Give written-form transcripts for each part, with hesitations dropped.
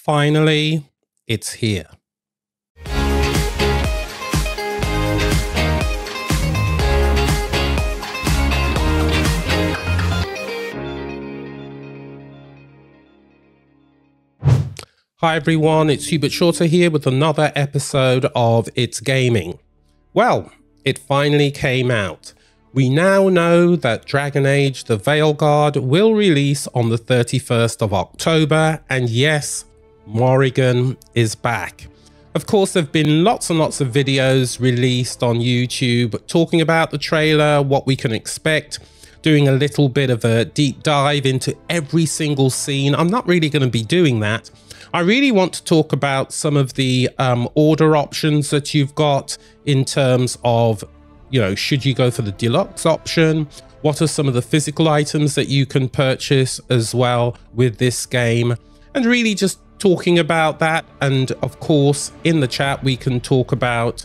finally, it's here. Hi everyone, it's Hubert Shorter here with another episode of It's Gaming. Well, it finally came out. We now know that DragonAge The Veilgaurd will release on the 31st of October, and yes, Morrigan is back. Of course, there have been lots and lots of videos released on YouTube talking about the trailer, what we can expect, doing a little bit of a deep dive into every single scene. I'm not really going to be doing that. I really want to talk about some of the order options that you've got in terms of, you know, should you go for the deluxe option? What are some of the physical items that you can purchase as well with this game? And really just talking about that. And of course, in the chat, we can talk about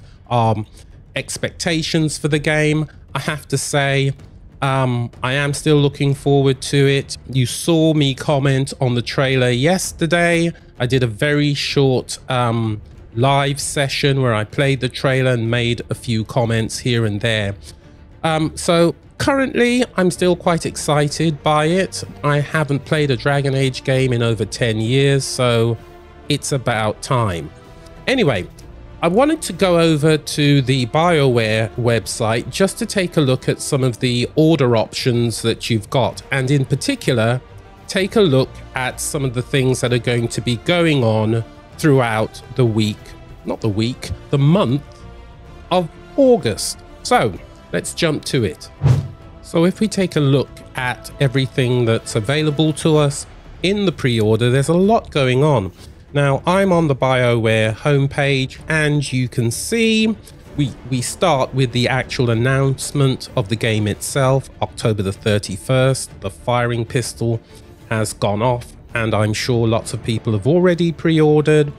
expectations for the game. I have to say, I am still looking forward to it. You saw me comment on the trailer yesterday. I did a very short live session where I played the trailer and made a few comments here and there. So currently, I'm still quite excited by it. I haven't played a Dragon Age game in over 10 years, so it's about time. Anyway, I wanted to go over to the BioWare website just to take a look at some of the order options that you've got, and in particular, take a look at some of the things that are going to be going on throughout the the month of August. So let's jump to it. So if we take a look at everything that's available to us in the pre-order, there's a lot going on. Now, I'm on the BioWare homepage, and you can see we start with the actual announcement of the game itself, October the 31st. The firing pistol has gone off, and I'm sure lots of people have already pre-ordered.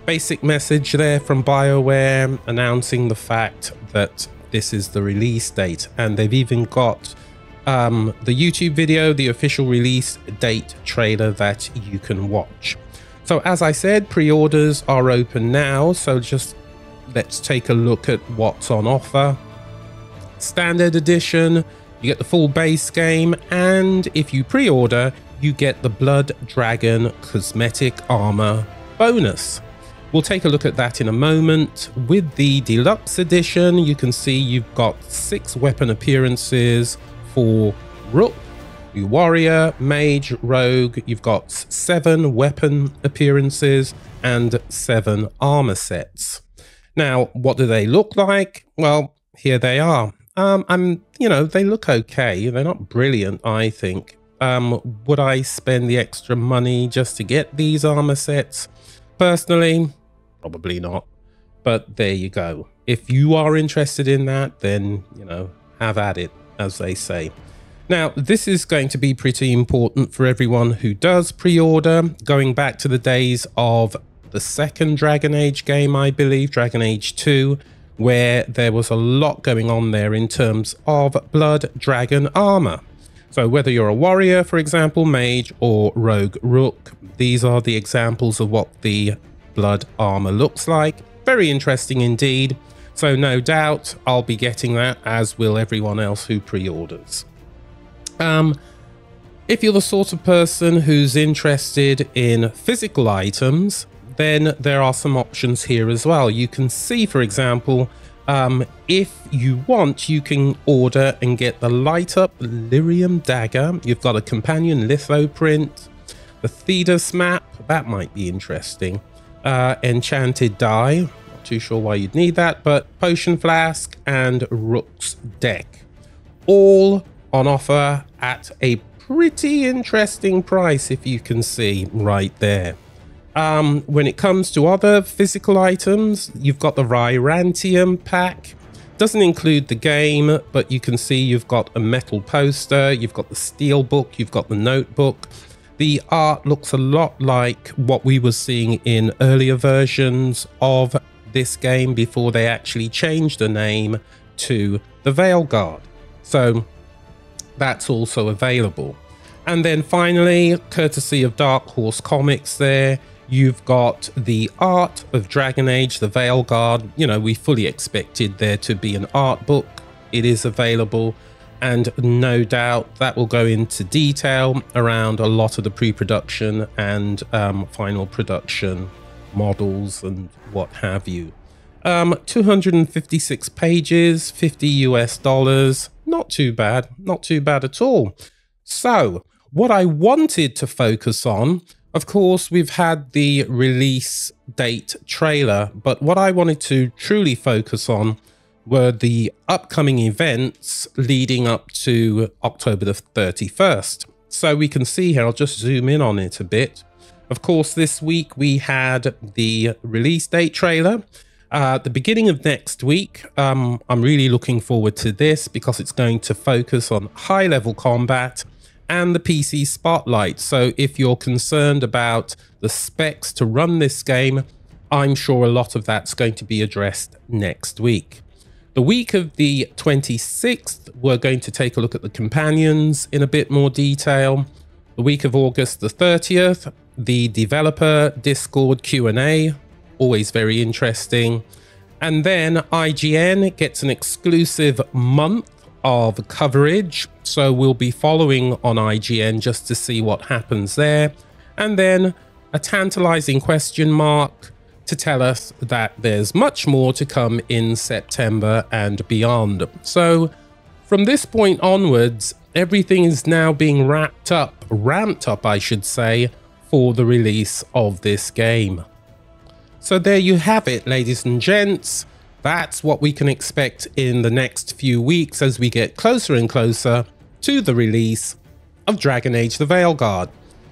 Basic message there from BioWare announcing the fact that this is the release date, and they've even got the YouTube video, the official release date trailer that you can watch. So as I said, pre-orders are open now, so just let's take a look at what's on offer. Standard edition, you get the full base game, and if you pre-order, you get the Blood Dragon cosmetic armor bonus. We'll take a look at that in a moment. With the deluxe edition, you can see you've got 6 weapon appearances for Rook, your warrior, mage, rogue. You've got 7 weapon appearances and 7 armor sets. Now, what do they look like? Well, here they are. You know, they look okay. They're not brilliant, I think. Would I spend the extra money just to get these armor sets? Personally, probably not. But there you go. If you are interested in that, then, you know, have at it, as they say. Now, this is going to be pretty important for everyone who does pre-order, going back to the days of the second Dragon Age game, I believe, Dragon Age 2, where there was a lot going on there in terms of Blood Dragon armor. So whether you're a warrior, for example, mage, or rogue rook, these are the examples of what the blood armor looks like. Very interesting indeed. So no doubt I'll be getting that, as will everyone else who pre-orders. If you're the sort of person who's interested in physical items, then there are some options here as well. You can see, for example, if you want, you can order and get the light up lyrium dagger. You've got a companion litho print, the Thedas map, that might be interesting. Enchanted die, not too sure why you'd need that, but potion flask and Rook's deck, all on offer at a pretty interesting price, if you can see right there. When it comes to other physical items, you've got the Ryrantium pack. Doesn't include the game, but you can see you've got a metal poster, you've got the steel book, you've got the notebook. The art looks a lot like what we were seeing in earlier versions of this game before they actually changed the name to the Veilgaurd. So that's also available. And then finally, courtesy of Dark Horse Comics there, You've got the art of DragonAge The Veilgaurd. You know, we fully expected there to be an art book. It is available, and no doubt that will go into detail around a lot of the pre-production and final production models and what have you. 256 pages, $50 US. Not too bad, not too bad at all. So what I wanted to focus on, of course, we've had the release date trailer, but what I wanted to truly focus on were the upcoming events leading up to October the 31st. So we can see here, I'll just zoom in on it a bit. Of course, this week we had the release date trailer. At the beginning of next week, I'm really looking forward to this because it's going to focus on high-level combat and the PC spotlight. So if you're concerned about the specs to run this game, I'm sure a lot of that's going to be addressed next week. The week of the 26th, we're going to take a look at the companions in a bit more detail. The week of August the 30th, the developer Discord Q&A, always very interesting. And then IGN gets an exclusive month of coverage, so we'll be following on IGN just to see what happens there, and then a tantalizing question mark to tell us that there's much more to come in September and beyond. So from this point onwards, everything is now being ramped up I should say, for the release of this game. So there you have it, ladies and gents. That's what we can expect in the next few weeks as we get closer and closer to the release of DragonAge The Veilgaurd.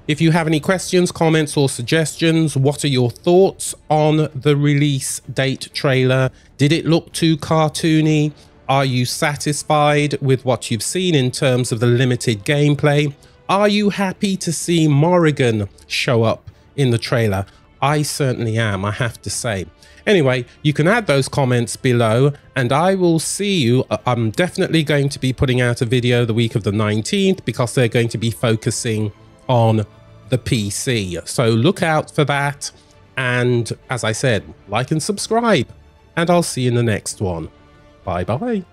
If you have any questions, comments or suggestions, what are your thoughts on the release date trailer? Did it look too cartoony? Are you satisfied with what you've seen in terms of the limited gameplay? Are you happy to see Morrigan show up in the trailer? I certainly am, I have to say. Anyway, you can add those comments below and I will see you. I'm definitely going to be putting out a video the week of the 19th because they're going to be focusing on the PC. So look out for that. And as I said, like and subscribe, and I'll see you in the next one. Bye bye.